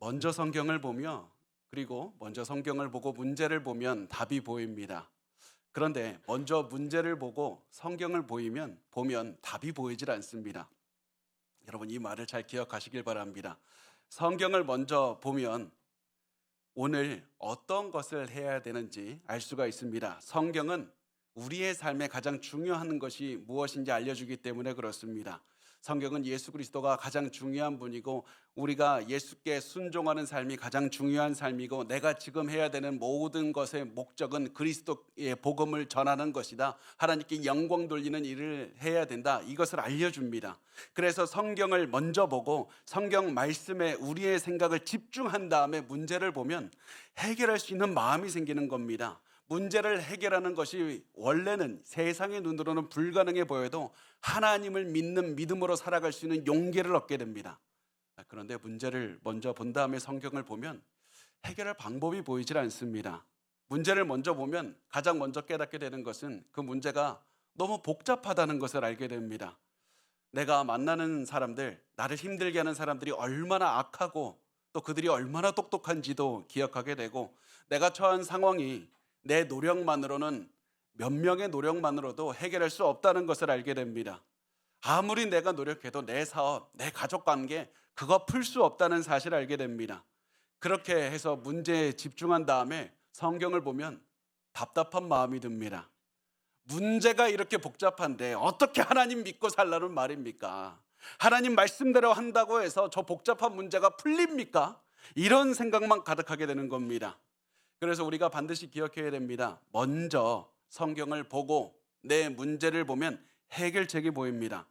먼저 성경을 보며 그리고 먼저 성경을 보고 문제를 보면 답이 보입니다. 그런데 먼저 문제를 보고 성경을 보면 답이 보이질 않습니다. 여러분 이 말을 잘 기억하시길 바랍니다. 성경을 먼저 보면 오늘 어떤 것을 해야 되는지 알 수가 있습니다. 성경은 우리의 삶에 가장 중요한 것이 무엇인지 알려주기 때문에 그렇습니다. 성경은 예수 그리스도가 가장 중요한 분이고 우리가 예수께 순종하는 삶이 가장 중요한 삶이고 내가 지금 해야 되는 모든 것의 목적은 그리스도의 복음을 전하는 것이다. 하나님께 영광 돌리는 일을 해야 된다. 이것을 알려줍니다. 그래서 성경을 먼저 보고 성경 말씀에 우리의 생각을 집중한 다음에 문제를 보면 해결할 수 있는 마음이 생기는 겁니다. 문제를 해결하는 것이 원래는 세상의 눈으로는 불가능해 보여도 하나님을 믿는 믿음으로 살아갈 수 있는 용기를 얻게 됩니다. 그런데 문제를 먼저 본 다음에 성경을 보면 해결할 방법이 보이질 않습니다. 문제를 먼저 보면 가장 먼저 깨닫게 되는 것은 그 문제가 너무 복잡하다는 것을 알게 됩니다. 내가 만나는 사람들, 나를 힘들게 하는 사람들이 얼마나 악하고 또 그들이 얼마나 똑똑한지도 기억하게 되고 내가 처한 상황이 내 노력만으로는 몇 명의 노력만으로도 해결할 수 없다는 것을 알게 됩니다. 아무리 내가 노력해도 내 사업, 내 가족 관계 그거 풀 수 없다는 사실을 알게 됩니다. 그렇게 해서 문제에 집중한 다음에 성경을 보면 답답한 마음이 듭니다. 문제가 이렇게 복잡한데 어떻게 하나님 믿고 살라는 말입니까? 하나님 말씀대로 한다고 해서 저 복잡한 문제가 풀립니까? 이런 생각만 가득하게 되는 겁니다. 그래서 우리가 반드시 기억해야 됩니다. 먼저 성경을 보고 내 문제를 보면 해결책이 보입니다.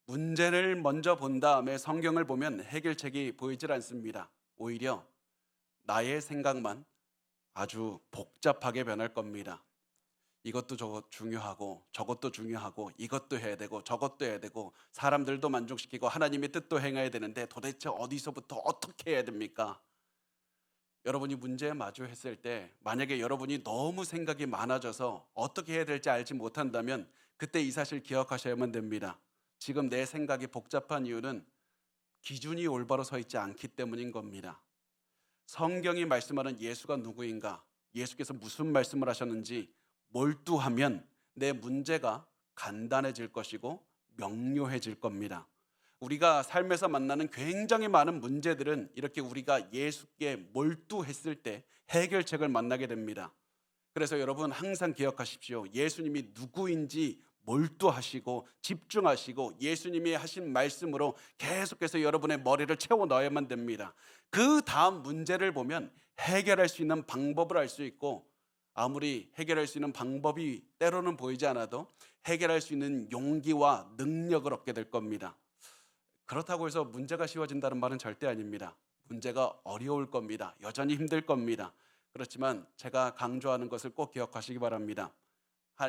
문제를 먼저 본 다음에 성경을 보면 해결책이 보이질 않습니다. 오히려 나의 생각만 아주 복잡하게 변할 겁니다. 이것도 중요하고 저것도 중요하고 이것도 해야 되고 저것도 해야 되고 사람들도 만족시키고 하나님의 뜻도 행해야 되는데 도대체 어디서부터 어떻게 해야 됩니까? 여러분이 문제에 마주했을 때 만약에 여러분이 너무 생각이 많아져서 어떻게 해야 될지 알지 못한다면 그때 이 사실 기억하셔야만 됩니다. 지금 내 생각이 복잡한 이유는 기준이 올바로 서 있지 않기 때문인 겁니다. 성경이 말씀하는 예수가 누구인가, 예수께서 무슨 말씀을 하셨는지 몰두하면 내 문제가 간단해질 것이고 명료해질 겁니다. 우리가 삶에서 만나는 굉장히 많은 문제들은 이렇게 우리가 예수께 몰두했을 때 해결책을 만나게 됩니다. 그래서 여러분 항상 기억하십시오. 예수님이 누구인지 몰두하시고 집중하시고 예수님이 하신 말씀으로 계속해서 여러분의 머리를 채워 넣어야만 됩니다. 그 다음 문제를 보면 해결할 수 있는 방법을 알 수 있고 아무리 해결할 수 있는 방법이 때로는 보이지 않아도 해결할 수 있는 용기와 능력을 얻게 될 겁니다. 그렇다고 해서 문제가 쉬워진다는 말은 절대 아닙니다. 문제가 어려울 겁니다. 여전히 힘들 겁니다. 그렇지만 제가 강조하는 것을 꼭 기억하시기 바랍니다.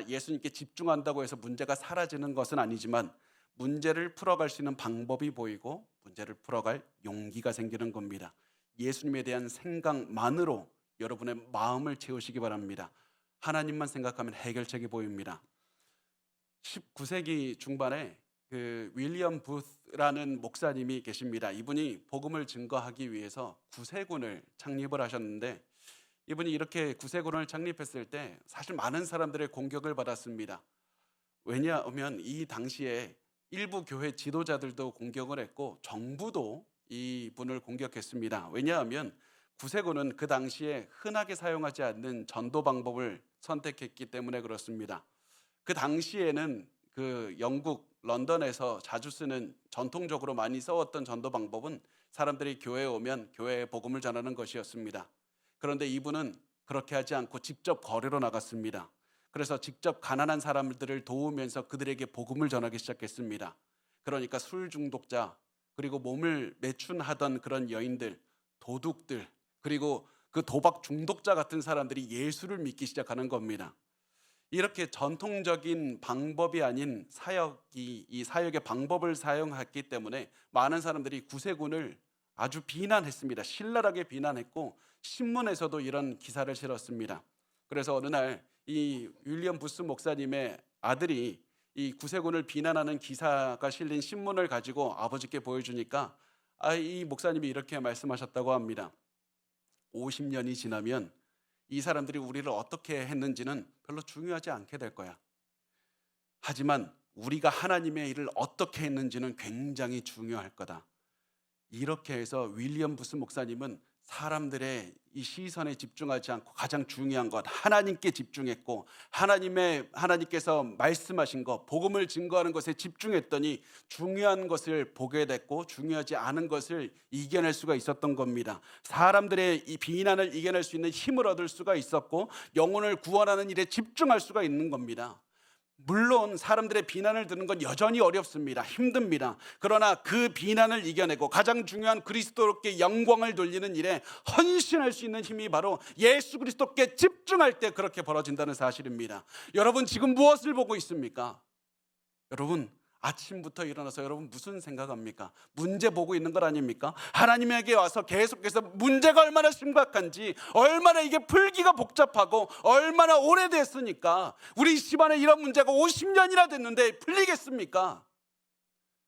예수님께 집중한다고 해서 문제가 사라지는 것은 아니지만 문제를 풀어갈 수 있는 방법이 보이고 문제를 풀어갈 용기가 생기는 겁니다. 예수님에 대한 생각만으로 여러분의 마음을 채우시기 바랍니다. 하나님만 생각하면 해결책이 보입니다. 19세기 중반에 윌리엄 부스라는 목사님이 계십니다. 이분이 복음을 증거하기 위해서 구세군을 창립을 하셨는데 이분이 이렇게 구세군을 창립했을 때 사실 많은 사람들의 공격을 받았습니다. 왜냐하면 이 당시에 일부 교회 지도자들도 공격을 했고 정부도 이분을 공격했습니다. 왜냐하면 구세군은 그 당시에 흔하게 사용하지 않는 전도 방법을 선택했기 때문에 그렇습니다. 그 당시에는 영국 런던에서 자주 쓰는 전통적으로 많이 써왔던 전도 방법은 사람들이 교회에 오면 교회에 복음을 전하는 것이었습니다. 그런데 이분은 그렇게 하지 않고 직접 거리로 나갔습니다. 그래서 직접 가난한 사람들을 도우면서 그들에게 복음을 전하기 시작했습니다. 그러니까 술 중독자, 그리고 몸을 매춘하던 그런 여인들, 도둑들, 그리고 그 도박 중독자 같은 사람들이 예수를 믿기 시작하는 겁니다. 이렇게 전통적인 방법이 아닌 이 사역의 방법을 사용했기 때문에 많은 사람들이 구세군을 아주 비난했습니다. 신랄하게 비난했고 신문에서도 이런 기사를 실었습니다. 그래서 어느 날 이 윌리엄 부스 목사님의 아들이 이 구세군을 비난하는 기사가 실린 신문을 가지고 아버지께 보여주니까 이 목사님이 이렇게 말씀하셨다고 합니다. 50년이 지나면 이 사람들이 우리를 어떻게 했는지는 별로 중요하지 않게 될 거야. 하지만 우리가 하나님의 일을 어떻게 했는지는 굉장히 중요할 거다. 이렇게 해서 윌리엄 부스 목사님은 사람들의 이 시선에 집중하지 않고 가장 중요한 것 하나님께 집중했고, 하나님께서 말씀하신 것, 복음을 증거하는 것에 집중했더니 중요한 것을 보게 됐고 중요하지 않은 것을 이겨낼 수가 있었던 겁니다. 사람들의 이 비난을 이겨낼 수 있는 힘을 얻을 수가 있었고 영혼을 구원하는 일에 집중할 수가 있는 겁니다. 물론 사람들의 비난을 듣는 건 여전히 어렵습니다. 힘듭니다. 그러나 그 비난을 이겨내고 가장 중요한 그리스도께 영광을 돌리는 일에 헌신할 수 있는 힘이 바로 예수 그리스도께 집중할 때 그렇게 벌어진다는 사실입니다. 여러분 지금 무엇을 보고 있습니까? 여러분 아침부터 일어나서 여러분 무슨 생각합니까? 문제 보고 있는 것 아닙니까? 하나님에게 와서 계속해서 문제가 얼마나 심각한지, 얼마나 이게 풀기가 복잡하고 얼마나 오래됐으니까, 우리 집안에 이런 문제가 50년이나 됐는데 풀리겠습니까?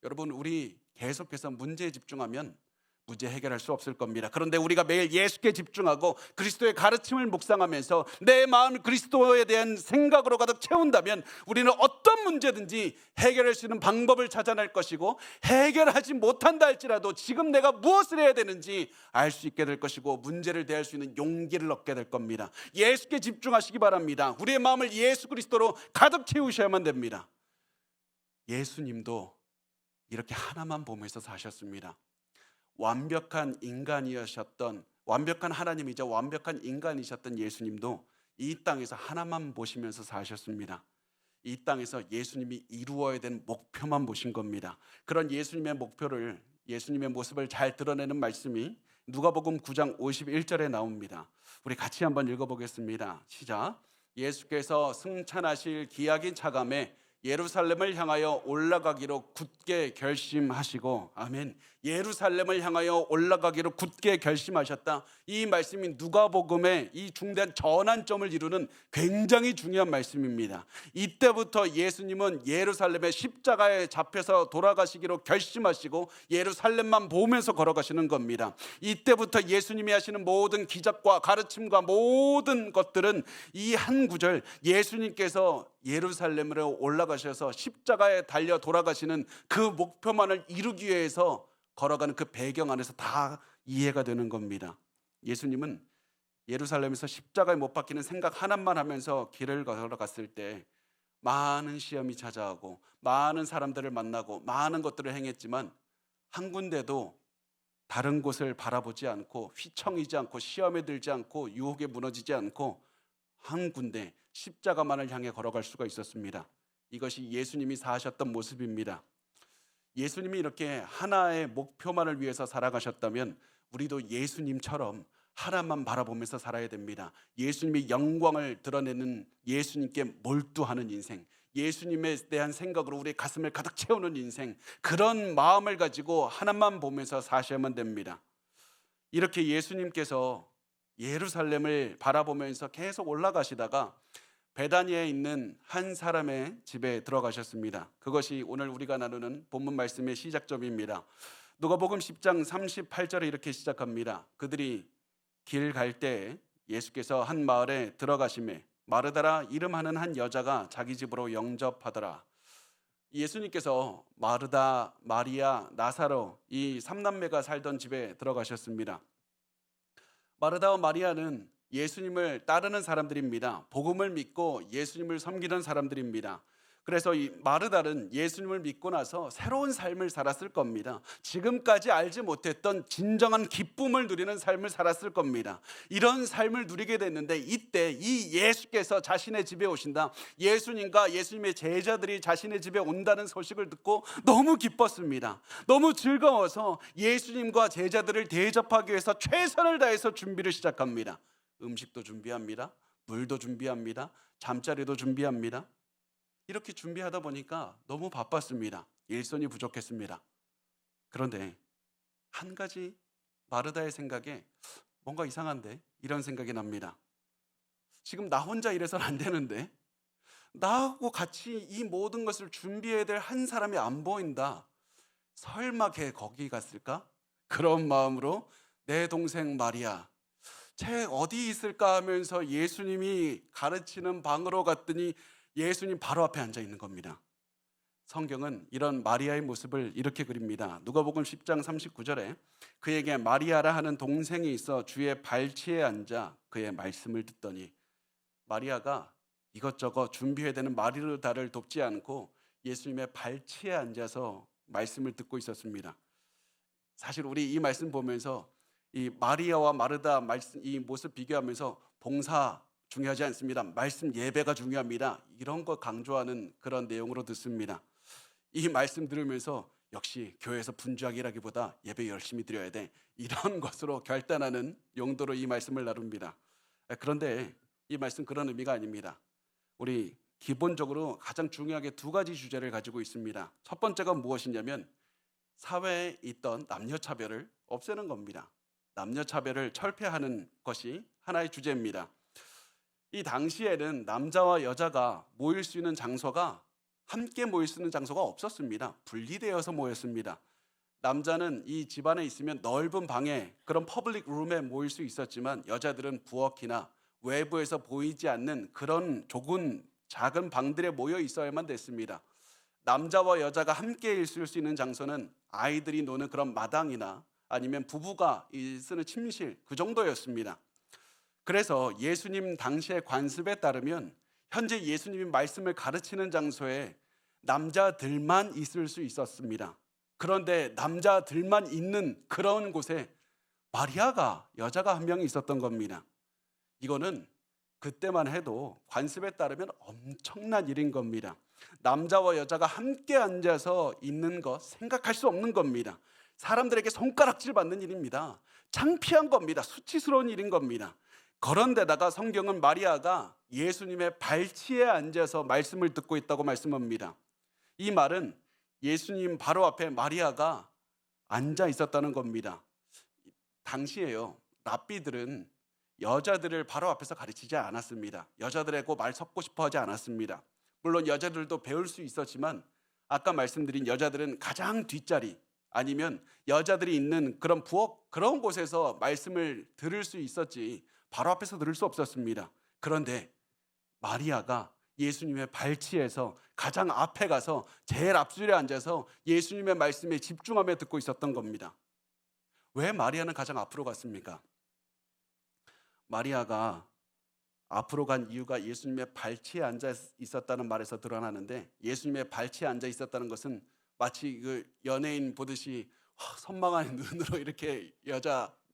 여러분 우리 계속해서 문제에 집중하면 문제 해결할 수 없을 겁니다. 그런데 우리가 매일 예수께 집중하고 그리스도의 가르침을 묵상하면서 내 마음을 그리스도에 대한 생각으로 가득 채운다면 우리는 어떤 문제든지 해결할 수 있는 방법을 찾아낼 것이고, 해결하지 못한다 할지라도 지금 내가 무엇을 해야 되는지 알 수 있게 될 것이고 문제를 대할 수 있는 용기를 얻게 될 겁니다. 예수께 집중하시기 바랍니다. 우리의 마음을 예수 그리스도로 가득 채우셔야만 됩니다. 예수님도 이렇게 하나만 보면서 사셨습니다. 완벽한 인간이셨던, 완벽한 하나님이자 완벽한 인간이셨던 예수님도 이 땅에서 하나만 보시면서 사셨습니다. 이 땅에서 예수님이 이루어야 되는 목표만 보신 겁니다. 그런 예수님의 목표를, 예수님의 모습을 잘 드러내는 말씀이 누가복음 9장 51절에 나옵니다. 우리 같이 한번 읽어보겠습니다. 시작. 예수께서 승천하실 기약인 차감에 예루살렘을 향하여 올라가기로 굳게 결심하시고, 아멘. 예루살렘을 향하여 올라가기로 굳게 결심하셨다. 이 말씀이 누가복음의 이 중대한 전환점을 이루는 굉장히 중요한 말씀입니다. 이때부터 예수님은 예루살렘의 십자가에 잡혀서 돌아가시기로 결심하시고 예루살렘만 보면서 걸어가시는 겁니다. 이때부터 예수님이 하시는 모든 기적과 가르침과 모든 것들은 이 한 구절, 예수님께서 예루살렘으로 올라가셔서 십자가에 달려 돌아가시는 그 목표만을 이루기 위해서 걸어가는 그 배경 안에서 다 이해가 되는 겁니다. 예수님은 예루살렘에서 십자가에 못 박히는 생각 하나만 하면서 길을 걸어갔을 때 많은 시험이 찾아오고 많은 사람들을 만나고 많은 것들을 행했지만 한 군데도 다른 곳을 바라보지 않고 휘청이지 않고 시험에 들지 않고 유혹에 무너지지 않고 한 군데 십자가만을 향해 걸어갈 수가 있었습니다. 이것이 예수님이 사셨던 모습입니다. 예수님이 이렇게 하나의 목표만을 위해서 살아가셨다면 우리도 예수님처럼 하나만 바라보면서 살아야 됩니다. 예수님의 영광을 드러내는, 예수님께 몰두하는 인생, 예수님에 대한 생각으로 우리의 가슴을 가득 채우는 인생, 그런 마음을 가지고 하나만 보면서 사셔야만 됩니다. 이렇게 예수님께서 예루살렘을 바라보면서 계속 올라가시다가 베다니에 있는 한 사람의 집에 들어가셨습니다. 그것이 오늘 우리가 나누는 본문 말씀의 시작점입니다. 누가복음 10장 38절에 이렇게 시작합니다. 그들이 길 갈 때 예수께서 한 마을에 들어가시매 마르다라 이름하는 한 여자가 자기 집으로 영접하더라. 예수님께서 마르다, 마리아, 나사로 이 삼남매가 살던 집에 들어가셨습니다. 마르다와 마리아는 예수님을 따르는 사람들입니다. 복음을 믿고 예수님을 섬기는 사람들입니다. 그래서 이 마르다는 예수님을 믿고 나서 새로운 삶을 살았을 겁니다. 지금까지 알지 못했던 진정한 기쁨을 누리는 삶을 살았을 겁니다. 이런 삶을 누리게 됐는데 이때 이 예수께서 자신의 집에 오신다, 예수님과 예수님의 제자들이 자신의 집에 온다는 소식을 듣고 너무 기뻤습니다. 너무 즐거워서 예수님과 제자들을 대접하기 위해서 최선을 다해서 준비를 시작합니다. 음식도 준비합니다. 물도 준비합니다. 잠자리도 준비합니다. 이렇게 준비하다 보니까 너무 바빴습니다. 일손이 부족했습니다. 그런데 한 가지 마르다의 생각에 뭔가 이상한데, 이런 생각이 납니다. 지금 나 혼자 이래서는 안 되는데 나하고 같이 이 모든 것을 준비해야 될 한 사람이 안 보인다. 설마 걔 거기 갔을까? 그런 마음으로 내 동생 마리아, 쟤 어디 있을까 하면서 예수님이 가르치는 방으로 갔더니 예수님 바로 앞에 앉아 있는 겁니다. 성경은 이런 마리아의 모습을 이렇게 그립니다. 누가복음 10장 39절에 그에게 마리아라 하는 동생이 있어 주의 발치에 앉아 그의 말씀을 듣더니, 마리아가 이것저것 준비해야 되는 마르다를 돕지 않고 예수님의 발치에 앉아서 말씀을 듣고 있었습니다. 사실 우리 이 말씀 보면서 이 마리아와 마르다 말씀, 이 모습 비교하면서 봉사 중요하지 않습니다. 말씀 예배가 중요합니다. 이런 거 강조하는 그런 내용으로 듣습니다. 이 말씀 들으면서 역시 교회에서 분주하기라기보다 예배 열심히 드려야 돼, 이런 것으로 결단하는 용도로 이 말씀을 나눕니다. 그런데 이 말씀 그런 의미가 아닙니다. 우리 기본적으로 가장 중요하게 두 가지 주제를 가지고 있습니다. 첫 번째가 무엇이냐면 사회에 있던 남녀차별을 없애는 겁니다. 남녀차별을 철폐하는 것이 하나의 주제입니다. 이 당시에는 남자와 여자가 모일 수 있는 장소가, 함께 모일 수 있는 장소가 없었습니다. 분리되어서 모였습니다. 남자는 이 집안에 있으면 넓은 방에, 그런 퍼블릭 룸에 모일 수 있었지만 여자들은 부엌이나 외부에서 보이지 않는 그런 좁은 작은 방들에 모여 있어야만 됐습니다. 남자와 여자가 함께 있을 수 있는 장소는 아이들이 노는 그런 마당이나 아니면 부부가 쓰는 침실, 그 정도였습니다. 그래서 예수님 당시의 관습에 따르면 현재 예수님이 말씀을 가르치는 장소에 남자들만 있을 수 있었습니다. 그런데 남자들만 있는 그런 곳에 마리아가, 여자가 한 명이 있었던 겁니다. 이거는 그때만 해도 관습에 따르면 엄청난 일인 겁니다. 남자와 여자가 함께 앉아서 있는 것 생각할 수 없는 겁니다. 사람들에게 손가락질 받는 일입니다. 창피한 겁니다. 수치스러운 일인 겁니다. 그런데다가 성경은 마리아가 예수님의 발치에 앉아서 말씀을 듣고 있다고 말씀합니다. 이 말은 예수님 바로 앞에 마리아가 앉아 있었다는 겁니다. 당시에요, 랍비들은 여자들을 바로 앞에서 가르치지 않았습니다. 여자들하고 말 섞고 싶어 하지 않았습니다. 물론 여자들도 배울 수 있었지만 아까 말씀드린 여자들은 가장 뒷자리, 아니면 여자들이 있는 그런 부엌, 그런 곳에서 말씀을 들을 수 있었지 바로 앞에서 들을 수 없었습니다. 그런데 마리아가 예수님의 발치에서 가장 앞에 가서 제일 앞줄에 앉아서 예수님의 말씀에 집중하며 듣고 있었던 겁니다. 왜 마리아는 가장 앞으로 갔습니까? 마리아가 앞으로 간 이유가 예수님의 발치에 앉아 있었다는 말에서 드러나는데, 예수님의 발치에 앉아 있었다는 것은 마치 그 연예인 보듯이 선망한 눈으로 이렇게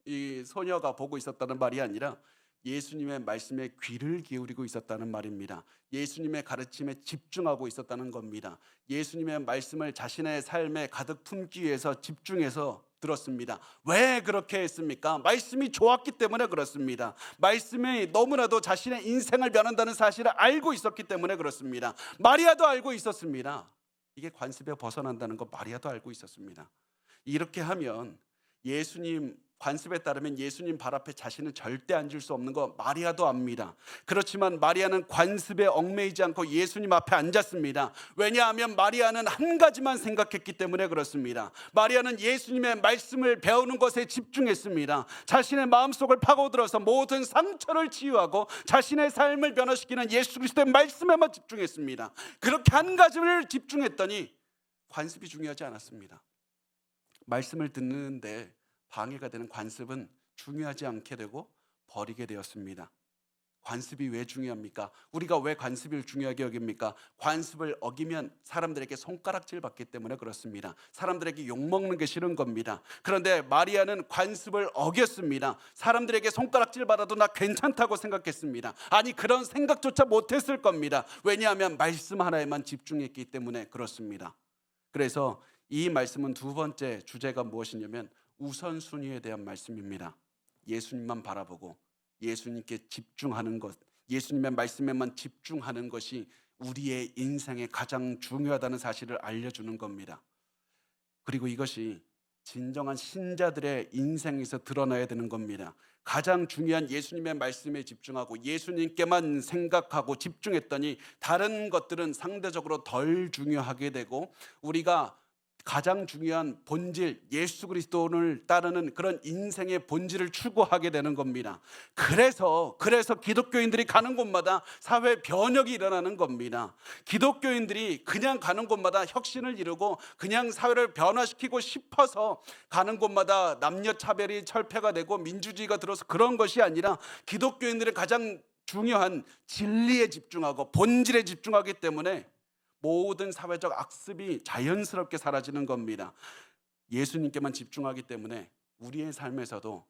이 소녀가 보고 있었다는 말이 아니라 예수님의 말씀에 귀를 기울이고 있었다는 말입니다. 예수님의 가르침에 집중하고 있었다는 겁니다. 예수님의 말씀을 자신의 삶에 가득 품기 위해서 집중해서 들었습니다. 왜 그렇게 했습니까? 말씀이 좋았기 때문에 그렇습니다. 말씀이 너무나도 자신의 인생을 변한다는 사실을 알고 있었기 때문에 그렇습니다. 마리아도 알고 있었습니다. 이게 관습에 벗어난다는 거 마리아도 알고 있었습니다. 이렇게 하면 예수님 관습에 따르면 예수님 발 앞에 자신은 절대 앉을 수 없는 거 마리아도 압니다. 그렇지만 마리아는 관습에 얽매이지 않고 예수님 앞에 앉았습니다. 왜냐하면 마리아는 한 가지만 생각했기 때문에 그렇습니다. 마리아는 예수님의 말씀을 배우는 것에 집중했습니다. 자신의 마음속을 파고들어서 모든 상처를 치유하고 자신의 삶을 변화시키는 예수 그리스도의 말씀에만 집중했습니다. 그렇게 한 가지를 집중했더니 관습이 중요하지 않았습니다. 말씀을 듣는데 방해가 되는 관습은 중요하지 않게 되고 버리게 되었습니다. 관습이 왜 중요합니까? 우리가 왜 관습을 중요하게 여깁니까? 관습을 어기면 사람들에게 손가락질 받기 때문에 그렇습니다. 사람들에게 욕먹는 게 싫은 겁니다. 그런데 마리아는 관습을 어겼습니다. 사람들에게 손가락질 받아도 나 괜찮다고 생각했습니다. 아니, 그런 생각조차 못했을 겁니다. 왜냐하면 말씀 하나에만 집중했기 때문에 그렇습니다. 그래서 이 말씀은 두 번째 주제가 무엇이냐면 우선순위에 대한 말씀입니다. 예수님만 바라보고 예수님께 집중하는 것, 예수님의 말씀에만 집중하는 것이 우리의 인생에 가장 중요하다는 사실을 알려주는 겁니다. 그리고 이것이 진정한 신자들의 인생에서 드러나야 되는 겁니다. 가장 중요한 예수님의 말씀에 집중하고 예수님께만 생각하고 집중했더니 다른 것들은 상대적으로 덜 중요하게 되고 우리가 가장 중요한 본질, 예수 그리스도를 따르는 그런 인생의 본질을 추구하게 되는 겁니다. 그래서 기독교인들이 가는 곳마다 사회 변혁이 일어나는 겁니다. 기독교인들이 그냥 가는 곳마다 혁신을 이루고 그냥 사회를 변화시키고 싶어서 가는 곳마다 남녀 차별이 철폐가 되고 민주주의가 들어서 그런 것이 아니라 기독교인들의 가장 중요한 진리에 집중하고 본질에 집중하기 때문에 모든 사회적 악습이 자연스럽게 사라지는 겁니다. 예수님께만 집중하기 때문에 우리의 삶에서도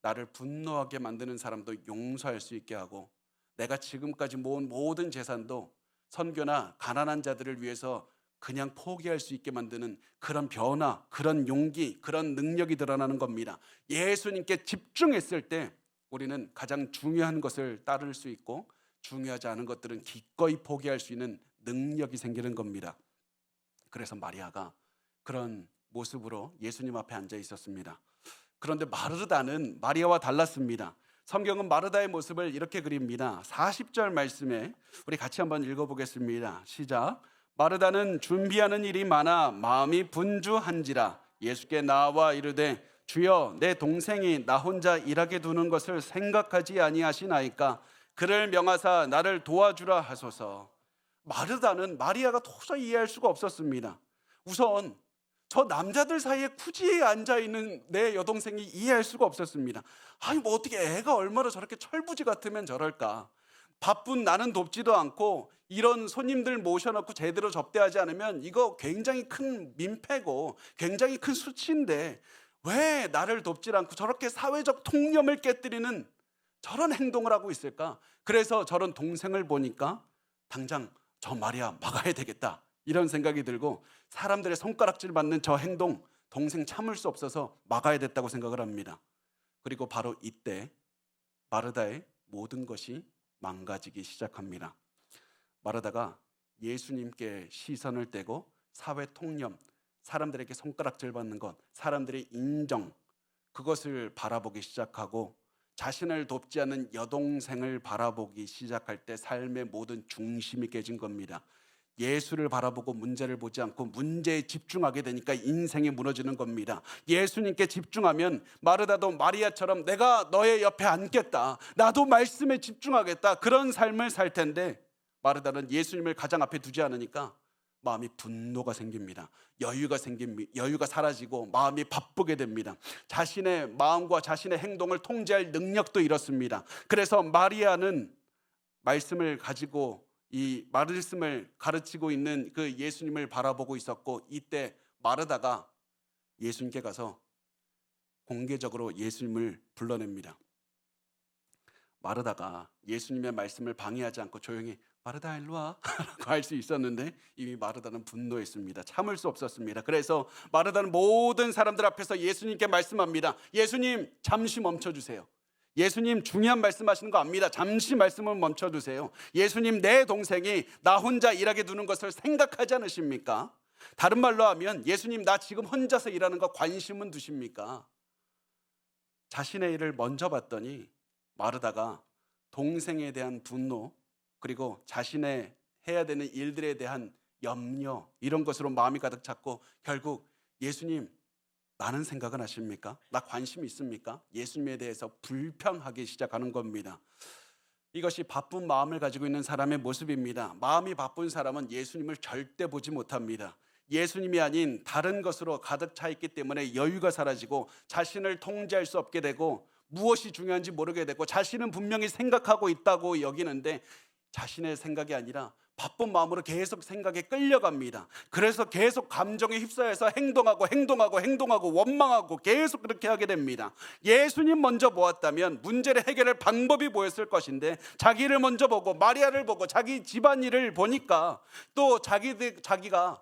나를 분노하게 만드는 사람도 용서할 수 있게 하고, 내가 지금까지 모은 모든 재산도 선교나 가난한 자들을 위해서 그냥 포기할 수 있게 만드는 그런 변화, 그런 용기, 그런 능력이 드러나는 겁니다. 예수님께 집중했을 때 우리는 가장 중요한 것을 따를 수 있고, 중요하지 않은 것들은 기꺼이 포기할 수 있는 능력이 생기는 겁니다. 그래서 마리아가 그런 모습으로 예수님 앞에 앉아 있었습니다. 그런데 마르다는 마리아와 달랐습니다. 성경은 마르다의 모습을 이렇게 그립니다. 40절 말씀에 우리 같이 한번 읽어보겠습니다. 시작. 마르다는 준비하는 일이 많아 마음이 분주한지라 예수께 나와 이르되 주여, 내 동생이 나 혼자 일하게 두는 것을 생각하지 아니하시나이까 그를 명하사 나를 도와주라 하소서. 마르다는 마리아가 도저히 이해할 수가 없었습니다. 우선 저 남자들 사이에 굳이 앉아있는 내 여동생이 이해할 수가 없었습니다. 아니 뭐 어떻게 애가 얼마나 저렇게 철부지 같으면 저럴까. 바쁜 나는 돕지도 않고 이런 손님들 모셔놓고 제대로 접대하지 않으면 이거 굉장히 큰 민폐고 굉장히 큰 수치인데 왜 나를 돕질 않고 저렇게 사회적 통념을 깨뜨리는 저런 행동을 하고 있을까? 그래서 저런 동생을 보니까 당장 저 마리아 막아야 되겠다 이런 생각이 들고, 사람들의 손가락질 받는 저 행동, 동생 참을 수 없어서 막아야 됐다고 생각을 합니다. 그리고 바로 이때 마르다의 모든 것이 망가지기 시작합니다. 마르다가 예수님께 시선을 떼고 사회 통념, 사람들에게 손가락질 받는 것, 사람들의 인정, 그것을 바라보기 시작하고 자신을 돕지 않는 여동생을 바라보기 시작할 때 삶의 모든 중심이 깨진 겁니다. 예수를 바라보고 문제를 보지 않고 문제에 집중하게 되니까 인생이 무너지는 겁니다. 예수님께 집중하면 마르다도 마리아처럼 내가 너의 옆에 앉겠다, 나도 말씀에 집중하겠다, 그런 삶을 살 텐데, 마르다는 예수님을 가장 앞에 두지 않으니까 마음이 분노가 생깁니다. 여유가 사라지고 마음이 바쁘게 됩니다. 자신의 마음과 자신의 행동을 통제할 능력도 잃었습니다. 그래서 마리아는 말씀을 가지고 이 말씀을 가르치고 있는 그 예수님을 바라보고 있었고, 이때 마르다가 예수님께 가서 공개적으로 예수님을 불러냅니다. 마르다가 예수님의 말씀을 방해하지 않고 조용히 마르다 일로 와 라고 할 수 있었는데 이미 마르다는 분노했습니다. 참을 수 없었습니다. 그래서 마르다는 모든 사람들 앞에서 예수님께 말씀합니다. 예수님, 잠시 멈춰주세요. 예수님, 중요한 말씀하시는 거 압니다. 잠시 말씀을 멈춰주세요. 예수님, 내 동생이 나 혼자 일하게 두는 것을 생각하지 않으십니까? 다른 말로 하면 예수님, 나 지금 혼자서 일하는 거 관심은 두십니까? 자신의 일을 먼저 봤더니 마르다가 동생에 대한 분노, 그리고 자신의 해야 되는 일들에 대한 염려, 이런 것으로 마음이 가득 찼고, 결국 예수님, 나는 생각은 하십니까? 나 관심 있습니까? 예수님에 대해서 불평하기 시작하는 겁니다. 이것이 바쁜 마음을 가지고 있는 사람의 모습입니다. 마음이 바쁜 사람은 예수님을 절대 보지 못합니다. 예수님이 아닌 다른 것으로 가득 차 있기 때문에 여유가 사라지고 자신을 통제할 수 없게 되고 무엇이 중요한지 모르게 되고, 자신은 분명히 생각하고 있다고 여기는데 자신의 생각이 아니라 바쁜 마음으로 계속 생각에 끌려갑니다. 그래서 계속 감정에 휩싸여서 행동하고 원망하고 계속 그렇게 하게 됩니다. 예수님 먼저 보았다면 문제를 해결할 방법이 보였을 것인데 자기를 먼저 보고 마리아를 보고 자기 집안일을 보니까 또 자기가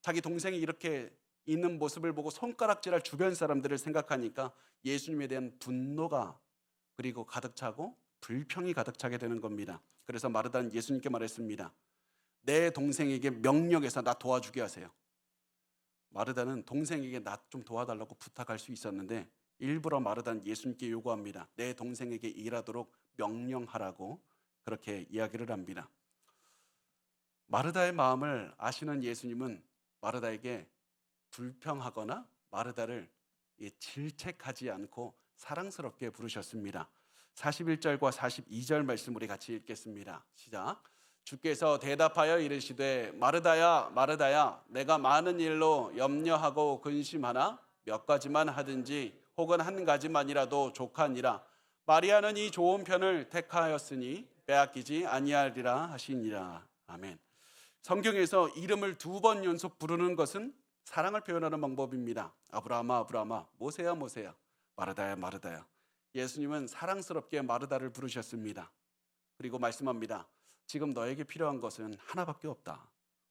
자기 동생이 이렇게 있는 모습을 보고 손가락질할 주변 사람들을 생각하니까 예수님에 대한 분노가 그리고 가득 차고 불평이 가득 차게 되는 겁니다. 그래서 마르다는 예수님께 말했습니다. 내 동생에게 명령해서 나 도와주게 하세요. 마르다는 동생에게 나 좀 도와달라고 부탁할 수 있었는데 일부러 마르다는 예수님께 요구합니다. 내 동생에게 일하도록 명령하라고 그렇게 이야기를 합니다. 마르다의 마음을 아시는 예수님은 마르다에게 불평하거나 마르다를 질책하지 않고 사랑스럽게 부르셨습니다. 41절과 42절 말씀 우리 같이 읽겠습니다. 시작. 주께서 대답하여 이르시되 마르다야 마르다야 내가 많은 일로 염려하고 근심하나 몇 가지만 하든지 혹은 한 가지만이라도 족하니라. 마리아는 이 좋은 편을 택하였으니 빼앗기지 아니하리라 하시니라. 아멘. 성경에서 이름을 2번 연속 부르는 것은 사랑을 표현하는 방법입니다. 아브라함아 아브라함아, 모세야 모세야, 마르다야 마르다야. 예수님은 사랑스럽게 마르다를 부르셨습니다. 그리고 말씀합니다. 지금 너에게 필요한 것은 하나밖에 없다.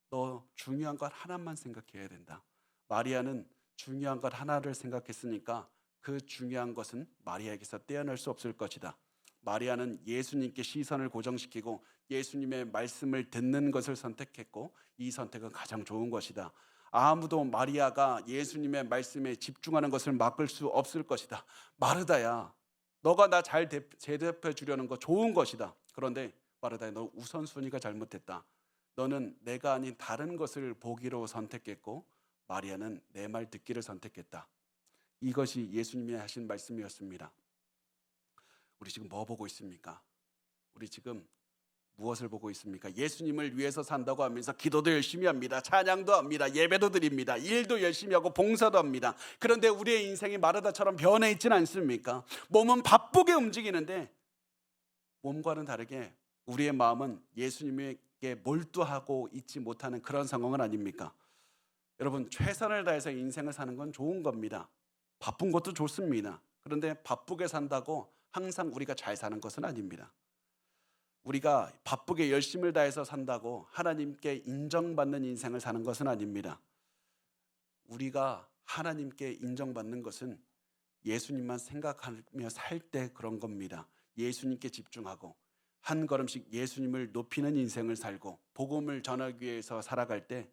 너 중요한 것 하나만 생각해야 된다. 마리아는 중요한 것 하나를 생각했으니까 그 중요한 것은 마리아에게서 떼어낼 수 없을 것이다. 마리아는 예수님께 시선을 고정시키고 예수님의 말씀을 듣는 것을 선택했고 이 선택은 가장 좋은 것이다. 아무도 마리아가 예수님의 말씀에 집중하는 것을 막을 수 없을 것이다. 마르다야, 너가 나 잘 대접해 주려는 거 좋은 것이다. 그런데 마르다야, 너 우선순위가 잘못됐다. 너는 내가 아닌 다른 것을 보기로 선택했고 마리아는 내 말 듣기를 선택했다. 이것이 예수님이 하신 말씀이었습니다. 우리 지금 뭐 보고 있습니까? 우리 지금 무엇을 보고 있습니까? 예수님을 위해서 산다고 하면서 기도도 열심히 합니다. 찬양도 합니다. 예배도 드립니다. 일도 열심히 하고 봉사도 합니다. 그런데 우리의 인생이 마르다처럼 변해 있지는 않습니까? 몸은 바쁘게 움직이는데 몸과는 다르게 우리의 마음은 예수님에게 몰두하고 있지 못하는 그런 상황은 아닙니까? 여러분, 최선을 다해서 인생을 사는 건 좋은 겁니다. 바쁜 것도 좋습니다. 그런데 바쁘게 산다고 항상 우리가 잘 사는 것은 아닙니다. 우리가 바쁘게 열심을 다해서 산다고 하나님께 인정받는 인생을 사는 것은 아닙니다. 우리가 하나님께 인정받는 것은 예수님만 생각하며 살 때 그런 겁니다. 예수님께 집중하고 한 걸음씩 예수님을 높이는 인생을 살고 복음을 전하기 위해서 살아갈 때,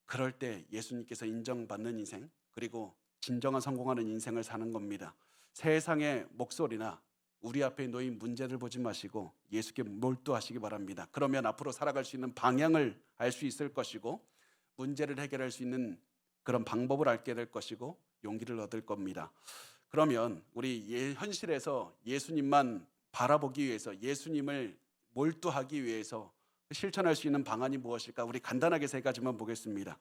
그럴 때 예수님께서 인정받는 인생, 그리고 진정한 성공하는 인생을 사는 겁니다. 세상의 목소리나 우리 앞에 놓인 문제를 보지 마시고 예수께 몰두하시기 바랍니다. 그러면 앞으로 살아갈 수 있는 방향을 알 수 있을 것이고 문제를 해결할 수 있는 그런 방법을 알게 될 것이고 용기를 얻을 겁니다. 그러면 우리 현실에서 예수님만 바라보기 위해서, 예수님을 몰두하기 위해서 실천할 수 있는 방안이 무엇일까? 우리 간단하게 3가지만 보겠습니다.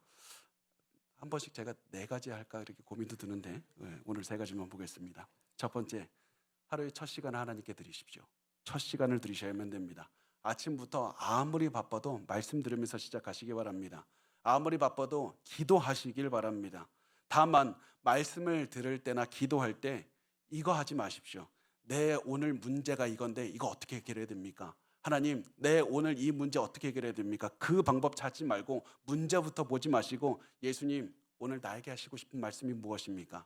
한 번씩 제가 4가지 할까 이렇게 고민도 드는데 오늘 3가지만 보겠습니다. 첫 번째, 하루의 첫 시간을 하나님께 드리십시오. 첫 시간을 드리셔야만 됩니다. 아침부터 아무리 바빠도 말씀 들으면서 시작하시기 바랍니다. 아무리 바빠도 기도하시길 바랍니다. 다만 말씀을 들을 때나 기도할 때 이거 하지 마십시오. 내 오늘 문제가 이건데 이거 어떻게 해결해야 됩니까? 하나님, 내 오늘 이 문제 어떻게 해결해야 됩니까? 그 방법 찾지 말고 문제부터 보지 마시고 예수님, 오늘 나에게 하시고 싶은 말씀이 무엇입니까?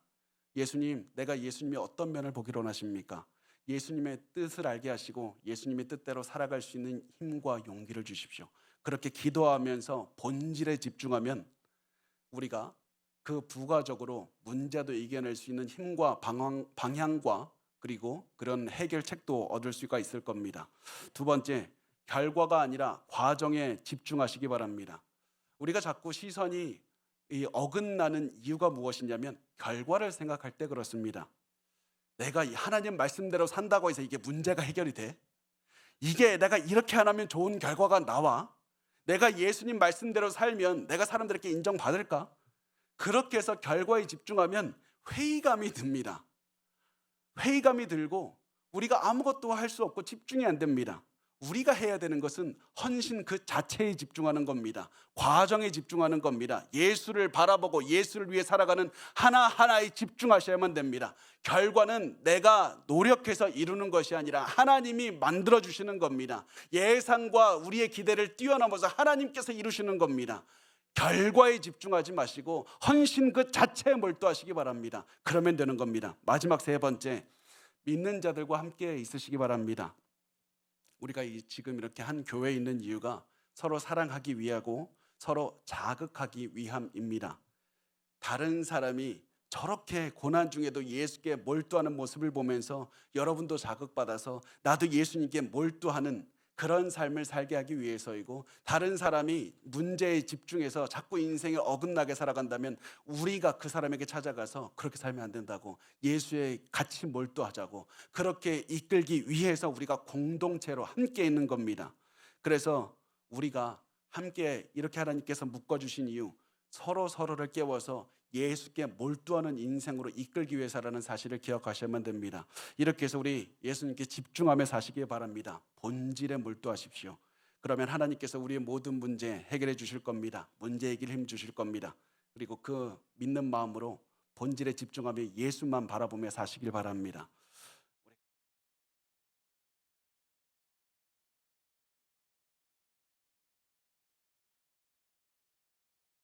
예수님, 내가 예수님의 어떤 면을 보기로 원하십니까? 예수님의 뜻을 알게 하시고 예수님의 뜻대로 살아갈 수 있는 힘과 용기를 주십시오. 그렇게 기도하면서 본질에 집중하면 우리가 그 부가적으로 문제도 이겨낼 수 있는 힘과 방향과 그리고 그런 해결책도 얻을 수가 있을 겁니다. 두 번째, 결과가 아니라 과정에 집중하시기 바랍니다. 우리가 자꾸 시선이 어긋나는 이유가 무엇이냐면 결과를 생각할 때 그렇습니다. 내가 하나님 말씀대로 산다고 해서 이게 문제가 해결이 돼? 이게 내가 이렇게 안 하면 좋은 결과가 나와? 내가 예수님 말씀대로 살면 내가 사람들에게 인정받을까? 그렇게 해서 결과에 집중하면 회의감이 듭니다. 회의감이 들고 우리가 아무것도 할 수 없고 집중이 안 됩니다. 우리가 해야 되는 것은 헌신 그 자체에 집중하는 겁니다. 과정에 집중하는 겁니다. 예수를 바라보고 예수를 위해 살아가는 하나하나에 집중하셔야만 됩니다. 결과는 내가 노력해서 이루는 것이 아니라 하나님이 만들어주시는 겁니다. 예상과 우리의 기대를 뛰어넘어서 하나님께서 이루시는 겁니다. 결과에 집중하지 마시고 헌신 그 자체에 몰두하시기 바랍니다. 그러면 되는 겁니다. 마지막 3번째, 믿는 자들과 함께 있으시기 바랍니다. 우리가 지금 이렇게 한 교회에 있는 이유가 서로 사랑하기 위하고 서로 자극하기 위함입니다. 다른 사람이 저렇게 고난 중에도 예수께 몰두하는 모습을 보면서 여러분도 자극받아서 나도 예수님께 몰두하는 그런 삶을 살게 하기 위해서이고, 다른 사람이 문제에 집중해서 자꾸 인생에 어긋나게 살아간다면 우리가 그 사람에게 찾아가서 그렇게 살면 안 된다고, 예수에 같이 몰두하자고, 그렇게 이끌기 위해서 우리가 공동체로 함께 있는 겁니다. 그래서 우리가 함께 이렇게 하나님께서 묶어주신 이유, 서로를 깨워서 예수께 몰두하는 인생으로 이끌기 위해서라는 사실을 기억하셔야만 됩니다. 이렇게 해서 우리 예수님께 집중하며 사시기 바랍니다. 본질에 몰두하십시오. 그러면 하나님께서 우리의 모든 문제 해결해 주실 겁니다. 문제 해결 힘 주실 겁니다. 그리고 그 믿는 마음으로 본질에 집중하며 예수만 바라보며 사시길 바랍니다.